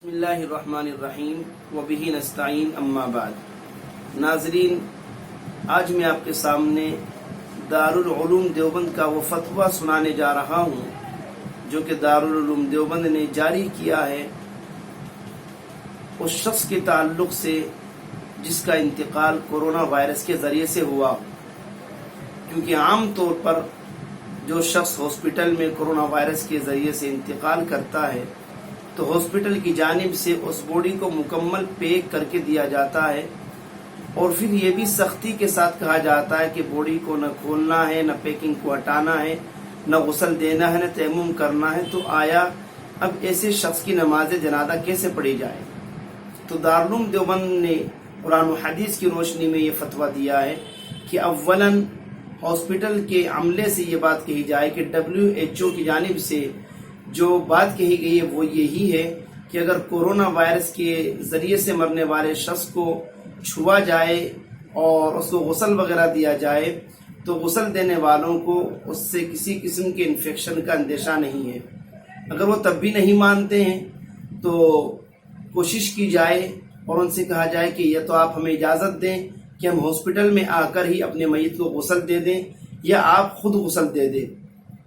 بسم اللہ الرحمن الرحیم وبہ نستعین اما بعد۔ ناظرین، آج میں آپ کے سامنے دارالعلوم دیوبند کا وہ فتویٰ سنانے جا رہا ہوں جو کہ دارالعلوم دیوبند نے جاری کیا ہے اس شخص کے تعلق سے جس کا انتقال کورونا وائرس کے ذریعے سے ہوا ہو، کیونکہ عام طور پر جو شخص ہاسپٹل میں کورونا وائرس کے ذریعے سے انتقال کرتا ہے تو ہاسپٹل کی جانب سے اس باڈی کو مکمل پیک کر کے دیا جاتا ہے، اور پھر یہ بھی سختی کے ساتھ کہا جاتا ہے کہ باڈی کو نہ کھولنا ہے، نہ پیکنگ کو ہٹانا ہے، نہ غسل دینا ہے، نہ تیمم کرنا ہے۔ تو آیا اب ایسے شخص کی نماز جنازہ کیسے پڑھی جائے؟ تو دارالعلوم دیوبند نے قرآن و حدیث کی روشنی میں یہ فتویٰ دیا ہے کہ اولاً ہاسپٹل کے عملے سے یہ بات کہی جائے کہ WHO کی جانب سے جو بات کہی گئی ہے وہ یہی ہے کہ اگر کورونا وائرس کے ذریعے سے مرنے والے شخص کو چھوا جائے اور اس کو غسل وغیرہ دیا جائے تو غسل دینے والوں کو اس سے کسی قسم کے انفیکشن کا اندیشہ نہیں ہے۔ اگر وہ تب بھی نہیں مانتے ہیں تو کوشش کی جائے اور ان سے کہا جائے کہ یا تو آپ ہمیں اجازت دیں کہ ہم ہاسپٹل میں آ کر ہی اپنے میت کو غسل دے دیں، یا آپ خود غسل دے دیں۔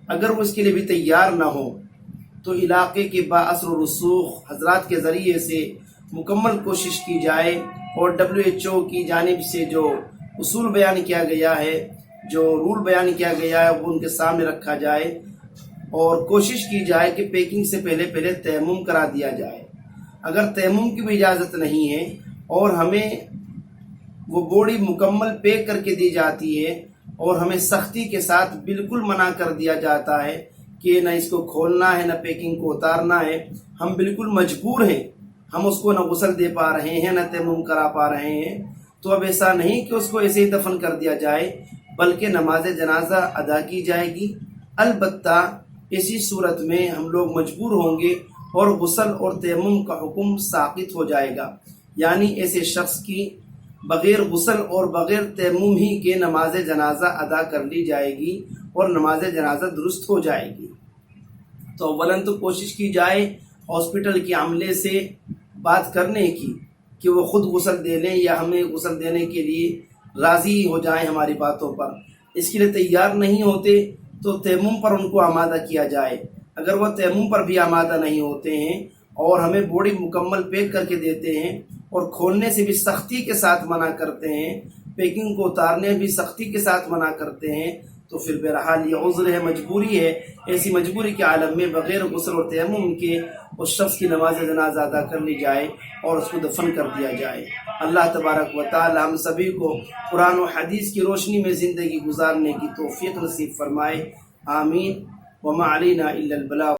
اگر وہ اس کے لیے بھی تیار نہ ہو تو علاقے کے بااثر و رسوخ حضرات کے ذریعے سے مکمل کوشش کی جائے، اور WHO کی جانب سے جو اصول بیان کیا گیا ہے، جو رول بیان کیا گیا ہے، وہ ان کے سامنے رکھا جائے، اور کوشش کی جائے کہ پیکنگ سے پہلے تیمم کرا دیا جائے۔ اگر تیمم کی بھی اجازت نہیں ہے اور ہمیں وہ باڈی مکمل پیک کر کے دی جاتی ہے اور ہمیں سختی کے ساتھ بالکل منع کر دیا جاتا ہے کہ نہ اس کو کھولنا ہے، نہ پیکنگ کو اتارنا ہے، ہم بالکل مجبور ہیں، ہم اس کو نہ غسل دے پا رہے ہیں، نہ تیمم کرا پا رہے ہیں، تو اب ایسا نہیں کہ اس کو ایسے ہی دفن کر دیا جائے، بلکہ نماز جنازہ ادا کی جائے گی۔ البتہ اسی صورت میں ہم لوگ مجبور ہوں گے اور غسل اور تیمم کا حکم ساقط ہو جائے گا، یعنی ایسے شخص کی بغیر غسل اور بغیر تیمم ہی کے نماز جنازہ ادا کر لی جائے گی اور نماز جنازہ درست ہو جائے گی۔ تو اولاً تو کوشش کی جائے ہاسپٹل کے عملے سے بات کرنے کی کہ وہ خود غسل دے لیں یا ہمیں غسل دینے کے لیے راضی ہو جائیں ہماری باتوں پر۔ اس کے لیے تیار نہیں ہوتے تو تیمم پر ان کو آمادہ کیا جائے۔ اگر وہ تیمم پر بھی آمادہ نہیں ہوتے ہیں اور ہمیں باڈی مکمل پیک کر کے دیتے ہیں اور کھولنے سے بھی سختی کے ساتھ منع کرتے ہیں، پیکنگ کو اتارنے بھی سختی کے ساتھ منع کرتے ہیں، تو پھر بہرحال یہ عذر ہے، مجبوری ہے۔ ایسی مجبوری کے عالم میں بغیر غسل اور تیمم کے اس شخص کی نماز جنازہ ادا کر لی جائے اور اس کو دفن کر دیا جائے۔ اللہ تبارک و تعالی ہم سبھی کو قرآن و حدیث کی روشنی میں زندگی گزارنے کی توفیق نصیب فرمائے، آمین۔ وما علینا الا البلاغ۔